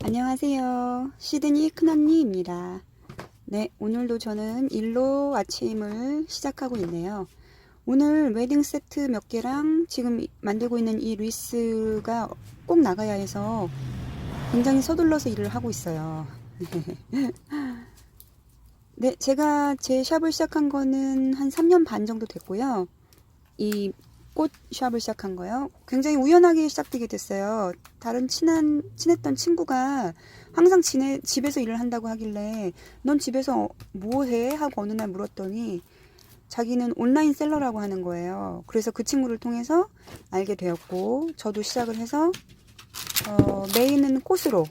안녕하세요. 시드니 큰언니입니다. 네, 오늘도 저는 일로 아침을 시작하고 있네요. 오늘 웨딩 세트 몇 개랑 지금 만들고 있는 이 리스가 꼭 나가야 해서 굉장히 서둘러서 일을 하고 있어요. 네, 제가 제 샵을 시작한 거는 한 3년 반 정도 됐고요. 이 꽃 샵을 시작한 거요. 굉장히 우연하게 시작되게 됐어요. 다른 친했던 친구가 항상 집에서 일을 한다고 하길래 넌 집에서 뭐 해? 하고 어느 날 물었더니 자기는 온라인 셀러라고 하는 거예요. 그래서 그 친구를 통해서 알게 되었고 저도 시작을 해서 메인은 꽃샵으로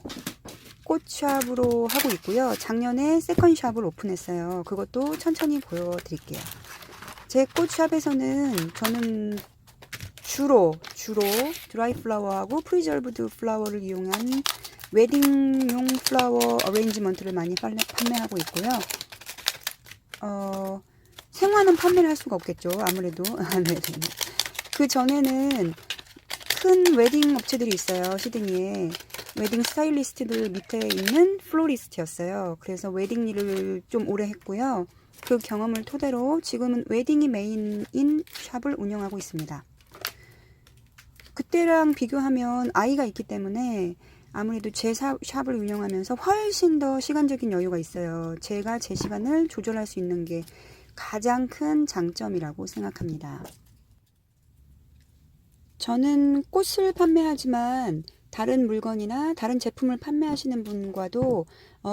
하고 있고요. 작년에 세컨샵을 오픈했어요. 그것도 천천히 보여드릴게요. 제 꽃샵에서는 저는 주로 드라이 플라워하고 프리저브드 플라워를 이용한 웨딩용 플라워 어레인지먼트를 많이 판매하고 있고요. 생화는 판매를 할 수가 없겠죠. 아무래도. 네. 그 전에는 큰 웨딩 업체들이 있어요. 시드니에. 웨딩 스타일리스트들 밑에 있는 플로리스트였어요. 그래서 웨딩 일을 좀 오래 했고요. 그 경험을 토대로 지금은 웨딩이 메인인 샵을 운영하고 있습니다. 그때랑 비교하면 아이가 있기 때문에 아무래도 제 샵을 운영하면서 훨씬 더 시간적인 여유가 있어요. 제가 제 시간을 조절할 수 있는 게 가장 큰 장점이라고 생각합니다. 저는 꽃을 판매하지만 다른 물건이나 다른 제품을 판매하시는 분과도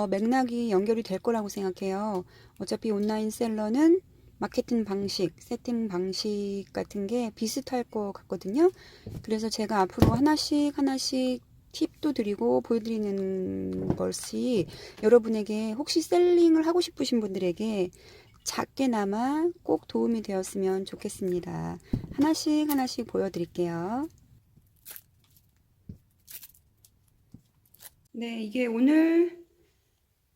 맥락이 연결이 될 거라고 생각해요. 어차피 온라인 셀러는 마케팅 방식, 세팅 방식 같은 게 비슷할 것 같거든요. 그래서 제가 앞으로 하나씩 팁도 드리고 보여드리는 것이 여러분에게 혹시 셀링을 하고 싶으신 분들에게 작게나마 꼭 도움이 되었으면 좋겠습니다. 하나씩 보여드릴게요. 네, 이게 오늘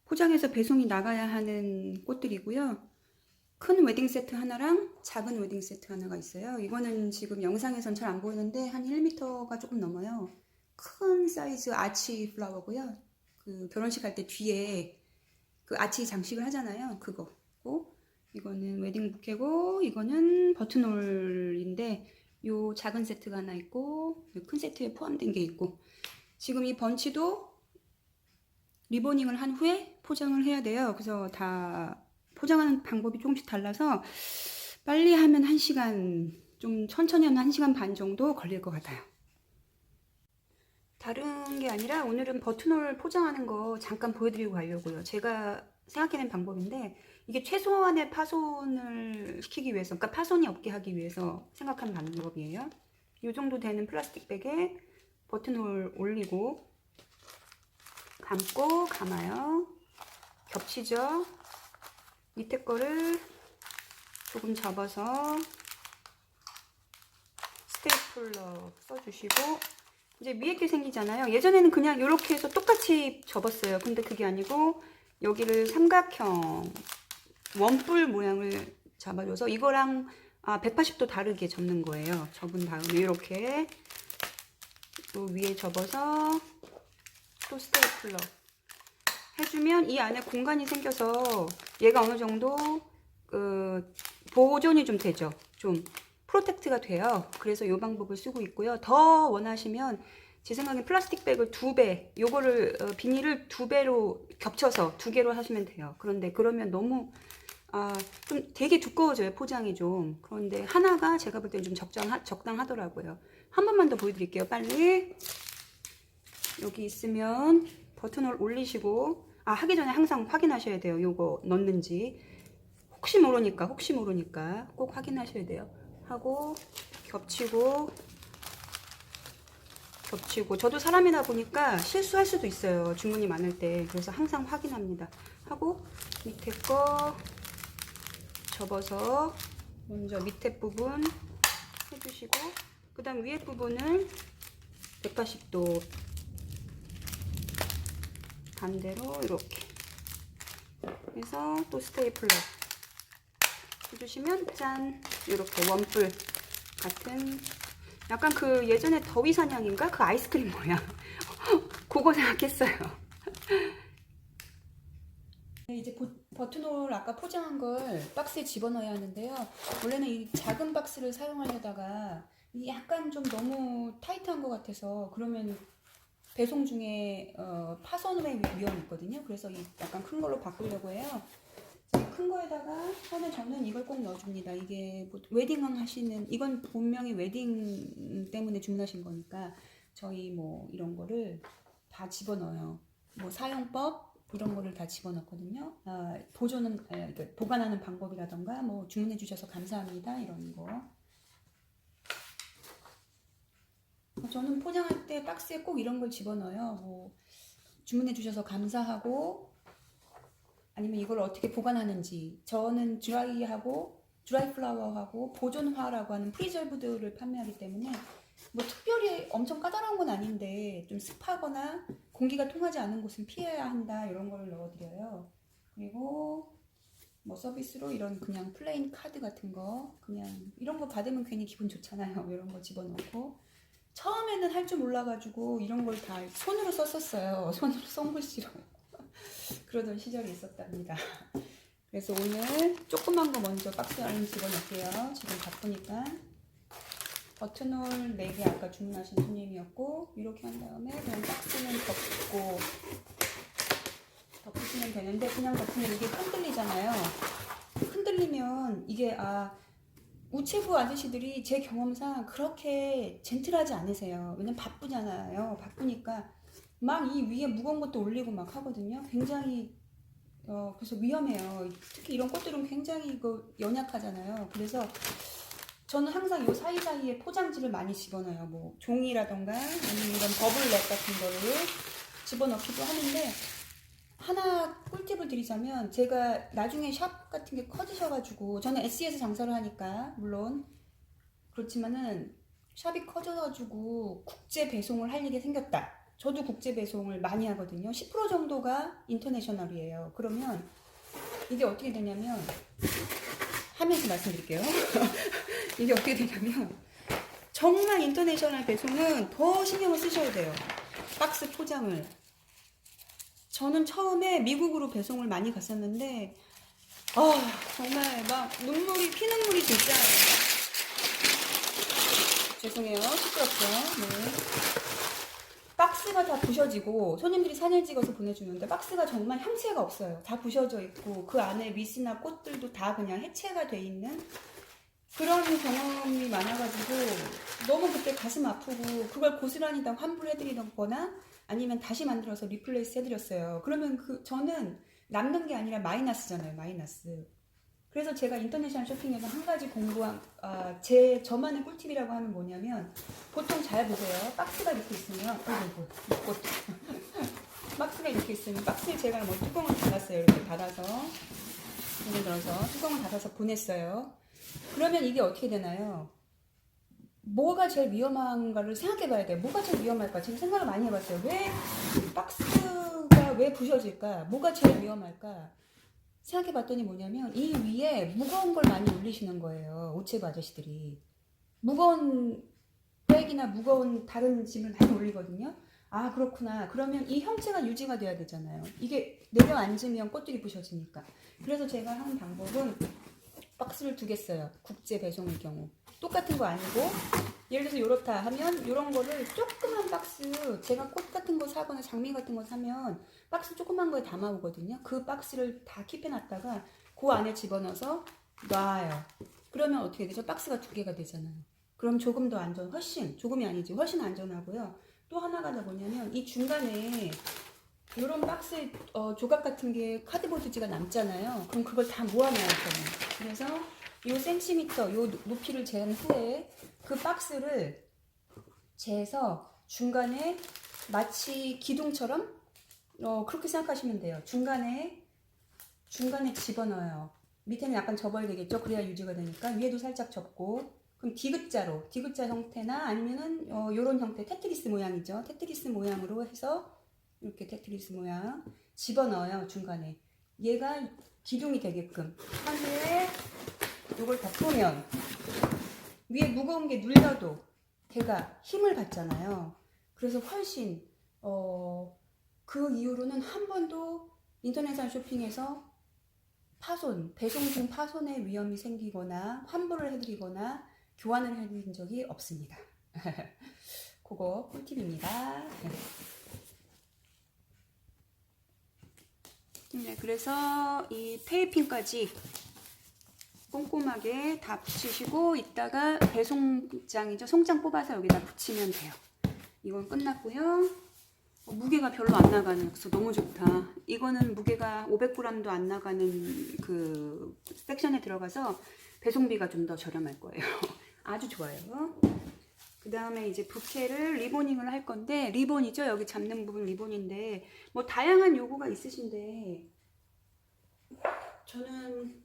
포장해서 배송이 나가야 하는 꽃들이고요. 큰 웨딩 세트 하나랑 작은 웨딩 세트 하나가 있어요. 이거는 지금 영상에선 잘 안 보이는데 한 1m가 조금 넘어요. 큰 사이즈 아치 플라워고요. 그 결혼식 할 때 뒤에 그 아치 장식을 하잖아요. 그거고 이거는 웨딩 부케고 이거는 버튼홀인데 요 작은 세트가 하나 있고 큰 세트에 포함된 게 있고 지금 이 번치도 리보닝을 한 후에 포장을 해야 돼요. 그래서 다 포장하는 방법이 조금씩 달라서 빨리 하면 1시간, 좀 천천히 하면 1시간 반 정도 걸릴 것 같아요. 다른 게 아니라 오늘은 버튼홀 포장하는 거 잠깐 보여드리고 가려고요. 제가 생각해낸 방법인데 이게 최소한의 파손을 시키기 위해서, 그러니까 파손이 없게 하기 위해서 생각한 방법이에요. 이 정도 되는 플라스틱 백에 버튼홀 올리고 감고 감아요. 겹치죠? 밑에 거를 조금 접어서 스테이플러 써주시고 이제 위에 게 생기잖아요. 예전에는 그냥 이렇게 해서 똑같이 접었어요. 근데 그게 아니고 여기를 삼각형 원뿔 모양을 잡아줘서 이거랑 180도 다르게 접는 거예요. 접은 다음에 이렇게 또 위에 접어서 또 스테이플러 해주면 이 안에 공간이 생겨서 얘가 어느 정도 보존이 좀 되죠. 좀 프로텍트가 돼요. 그래서 이 방법을 쓰고 있고요. 더 원하시면 제 생각엔 플라스틱 백을 2배, 요거를 비닐을 2배로 겹쳐서 2개로 하시면 돼요. 그런데 그러면 너무 좀 되게 두꺼워져요. 포장이 좀. 그런데 하나가 제가 볼 때는 좀 적당하더라고요. 한 번만 더 보여드릴게요. 빨리. 여기 있으면 버튼을 올리시고 하기 전에 항상 확인하셔야 돼요. 요거 넣는지 혹시 모르니까 꼭 확인하셔야 돼요. 하고 겹치고 저도 사람이다 보니까 실수할 수도 있어요. 주문이 많을 때. 그래서 항상 확인합니다. 하고 밑에 거 접어서 먼저 밑에 부분 해주시고 그 다음 위에 부분을 180도 반대로 이렇게 해서 또 스테이플러 해주시면 짠, 이렇게 원뿔 같은 약간 그 예전에 더위 사냥인가 그 아이스크림 모양 그거 생각했어요. 이제 버튼홀 아까 포장한 걸 박스에 집어넣어야 하는데요. 원래는 이 작은 박스를 사용하려다가 이게 약간 좀 너무 타이트한 것 같아서 그러면 배송 중에 파손의 위험이 있거든요. 그래서 이 약간 큰 걸로 바꾸려고 해요. 큰 거에다가 처음에 저는 이걸 꼭 넣어줍니다. 이게 뭐 웨딩 하시는, 이건 분명히 웨딩 때문에 주문하신 거니까 저희 뭐 이런 거를 다 집어넣어요. 뭐 사용법 이런 거를 다 집어넣거든요. 보관하는 방법이라던가 뭐 주문해 주셔서 감사합니다 이런 거. 저는 포장할 때 박스에 꼭 이런 걸 집어넣어요. 뭐 주문해 주셔서 감사하고, 아니면 이걸 어떻게 보관하는지. 저는 드라이 플라워하고 보존화라고 하는 프리저브드를 판매하기 때문에 뭐 특별히 엄청 까다로운 건 아닌데 좀 습하거나 공기가 통하지 않은 곳은 피해야 한다 이런 거를 넣어드려요. 그리고 뭐 서비스로 이런 그냥 플레인 카드 같은 거, 그냥 이런 거 받으면 괜히 기분 좋잖아요. 이런 거 집어넣고, 처음에는 할 줄 몰라가지고 이런 걸 다 손으로 썼었어요. 손으로 손글씨로 그러던 시절이 있었답니다. 그래서 오늘 조그만 거 먼저 박스에 얼른 집어넣을게요. 지금 바쁘니까. 버튼홀 4개 아까 주문하신 손님이었고, 이렇게 한 다음에 그냥 박스는 덮으시면 되는데, 그냥 덮으면 이게 흔들리잖아요. 흔들리면 이게 우체부 아저씨들이 제 경험상 그렇게 젠틀하지 않으세요. 왜냐면 바쁘잖아요. 바쁘니까 막 이 위에 무거운 것도 올리고 막 하거든요. 굉장히 그래서 위험해요. 특히 이런 꽃들은 굉장히 연약하잖아요. 그래서 저는 항상 이 사이사이에 포장지를 많이 집어넣어요. 뭐 종이라던가 아니면 이런 버블랩 같은 거를 집어넣기도 하는데, 하나 꿀팁을 드리자면, 제가 나중에 샵 같은 게 커지셔가지고, 저는 SE에서 장사를 하니까 물론 그렇지만은 샵이 커져가지고 국제 배송을 할 일이 생겼다. 저도 국제 배송을 많이 하거든요. 10% 정도가 인터내셔널이에요. 그러면 이게 어떻게 되냐면, 하면서 말씀드릴게요. 이게 어떻게 되냐면, 정말 인터내셔널 배송은 더 신경을 쓰셔야 돼요. 박스 포장을. 저는 처음에 미국으로 배송을 많이 갔었는데 정말 막 피눈물이 진짜. 죄송해요. 시끄럽죠. 네. 박스가 다 부셔지고, 손님들이 사진 찍어서 보내주는데 박스가 정말 형체가 없어요. 다 부셔져 있고 그 안에 미스나 꽃들도 다 그냥 해체가 돼 있는 그런 경험이 많아가지고 너무 그때 가슴 아프고, 그걸 고스란히 다 환불해드리거나 아니면 다시 만들어서 리플레이스 해드렸어요. 그러면 저는 남는 게 아니라 마이너스잖아요. 마이너스. 그래서 제가 인터내셔널 쇼핑에서 한 가지 공부한 저만의 꿀팁이라고 하면 뭐냐면, 보통 잘 보세요. 박스가 이렇게 있으면 박스가 이렇게 있으면 박스에 제가 뭐 뚜껑을 닫았어요. 이렇게 닫아서, 예를 들어서 뚜껑을 닫아서 보냈어요. 그러면 이게 어떻게 되나요? 뭐가 제일 위험한가를 생각해 봐야 돼요. 뭐가 제일 위험할까? 지금 생각을 많이 해봤어요. 왜 박스가 왜 부셔질까? 뭐가 제일 위험할까? 생각해 봤더니 뭐냐면, 이 위에 무거운 걸 많이 올리시는 거예요. 우체부 아저씨들이. 무거운 백이나 무거운 다른 짐을 많이 올리거든요. 그렇구나. 그러면 이 형체가 유지가 돼야 되잖아요. 이게 내려앉으면 꽃들이 부셔지니까. 그래서 제가 하는 방법은 박스를 2개 써요. 국제 배송의 경우. 똑같은 거 아니고, 예를 들어서 요렇다 하면 요런 거를 조그만 박스, 제가 꽃 같은 거 사거나 장미 같은 거 사면 박스 조그만 거에 담아오거든요. 그 박스를 다 킵해놨다가 그 안에 집어넣어서 놔요. 그러면 어떻게 되죠? 박스가 2개가 되잖아요. 그럼 조금 더 조금이 아니지, 훨씬 안전하고요. 또 하나가 더 뭐냐면, 이 중간에 이런 박스 조각 같은 게 카드보드지가 남잖아요. 그럼 그걸 다 모아놔요, 저는. 그래서 요 센티미터, 요 높이를 재은 후에 그 박스를 재서 중간에 마치 기둥처럼 그렇게 생각하시면 돼요. 중간에 집어넣어요. 밑에는 약간 접어야 되겠죠. 그래야 유지가 되니까. 위에도 살짝 접고, 그럼 디귿자 형태나 아니면은 요런 형태, 테트리스 모양이죠. 테트리스 모양으로 해서 이렇게 테트리스 모양 집어넣어요. 중간에 얘가 기둥이 되게끔 한 후에 이걸 덮으면 위에 무거운 게 눌려도 걔가 힘을 받잖아요. 그래서 훨씬 그 이후로는 한 번도 인터넷상 쇼핑에서 배송 중 파손의 위험이 생기거나 환불을 해드리거나 교환을 해드린 적이 없습니다. 그거 꿀팁입니다. 네, 그래서 이 테이핑까지 꼼꼼하게 다 붙이시고 이따가 배송장이죠. 송장 뽑아서 여기다 붙이면 돼요. 이건 끝났고요. 무게가 별로 안 나가는, 그래서 너무 좋다. 이거는 무게가 500g도 안 나가는 그 섹션에 들어가서 배송비가 좀 더 저렴할 거예요. 아주 좋아요. 그 다음에 이제 부케를 리보닝을 할 건데, 리본이죠. 여기 잡는 부분 리본인데, 뭐 다양한 요구가 있으신데, 저는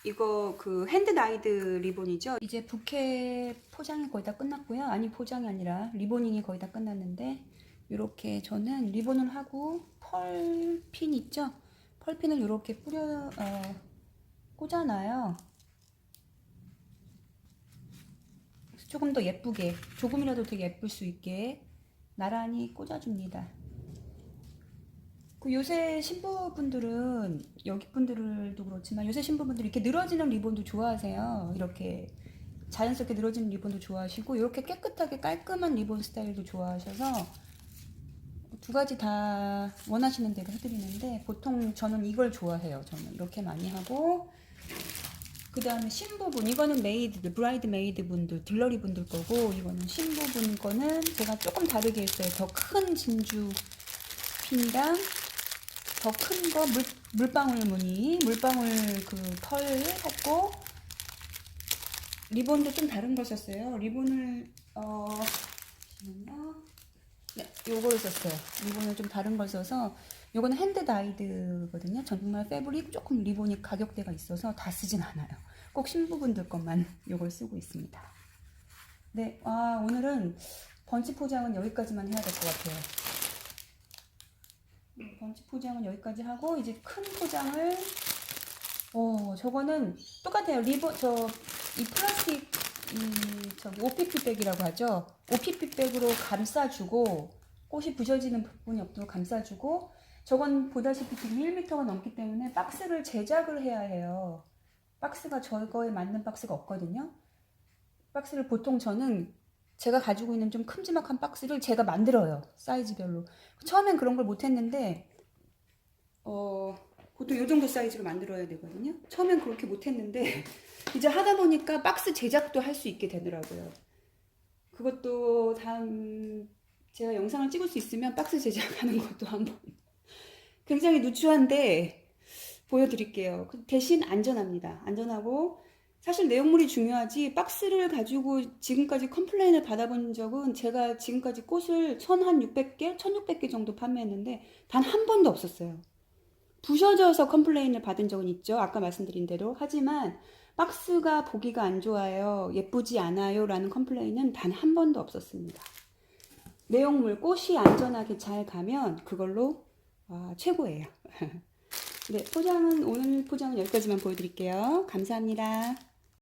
이거 그 핸드 다이드 리본이죠. 이제 부케 포장이 거의 다 끝났고요. 아니, 포장이 아니라 리보닝이 거의 다 끝났는데, 이렇게 저는 리본을 하고 펄핀 있죠? 펄핀을 이렇게 꽂아놔요. 조금 더 예쁘게, 조금이라도 되게 예쁠 수 있게 나란히 꽂아줍니다. 그 요새 신부분들은, 여기 분들도 그렇지만 요새 신부분들이 이렇게 늘어지는 리본도 좋아하세요. 이렇게 자연스럽게 늘어지는 리본도 좋아하시고, 이렇게 깨끗하게 깔끔한 리본 스타일도 좋아하셔서 두 가지 다 원하시는 대로 해드리는데, 보통 저는 이걸 좋아해요. 저는 이렇게 많이 하고, 그 다음에 신부분, 이거는 메이드, 브라이드 메이드 분들, 들러리 분들 거고, 이거는 신부분 거는 제가 조금 다르게 했어요. 더 큰 진주 핀이랑 더 큰 거 물방울 무늬, 물방울 그 펄 했고, 리본도 좀 다른 거 썼어요. 리본을 잠시만요. 네, 요걸 썼어요. 리본을 좀 다른 걸 써서, 요거는 핸드 다이드거든요. 정말 패브릭 조금 리본이 가격대가 있어서 다 쓰진 않아요. 꼭 신부분들 것만 요걸 쓰고 있습니다. 네, 오늘은 번치 포장은 여기까지만 해야 될 것 같아요. 번치 포장은 여기까지 하고, 이제 큰 포장을, 저거는 똑같아요. 이 플라스틱, 저기 OPP 백이라고 하죠. OPP 백으로 감싸주고, 꽃이 부셔지는 부분이 없도록 감싸주고, 저건 보다시피 지금 1m가 넘기 때문에 박스를 제작을 해야 해요. 박스가 저거에 맞는 박스가 없거든요. 박스를 보통 저는 제가 가지고 있는 좀 큼지막한 박스를 제가 만들어요. 사이즈별로. 처음엔 그런 걸 못했는데, 보통 이 정도 사이즈로 만들어야 되거든요. 처음엔 그렇게 못했는데 이제 하다 보니까 박스 제작도 할 수 있게 되더라고요. 그것도 다음 제가 영상을 찍을 수 있으면 박스 제작하는 것도 한번 굉장히 누추한데 보여드릴게요. 대신 안전합니다. 안전하고, 사실 내용물이 중요하지, 박스를 가지고 지금까지 컴플레인을 받아본 적은, 제가 지금까지 꽃을 1600개, 1600개 정도 판매했는데 단 한 번도 없었어요. 부셔져서 컴플레인을 받은 적은 있죠. 아까 말씀드린 대로. 하지만 박스가 보기가 안 좋아요, 예쁘지 않아요 라는 컴플레인은 단 한 번도 없었습니다. 내용물, 꽃이 안전하게 잘 가면 그걸로 최고예요. 네, 오늘 포장은 여기까지만 보여드릴게요. 감사합니다.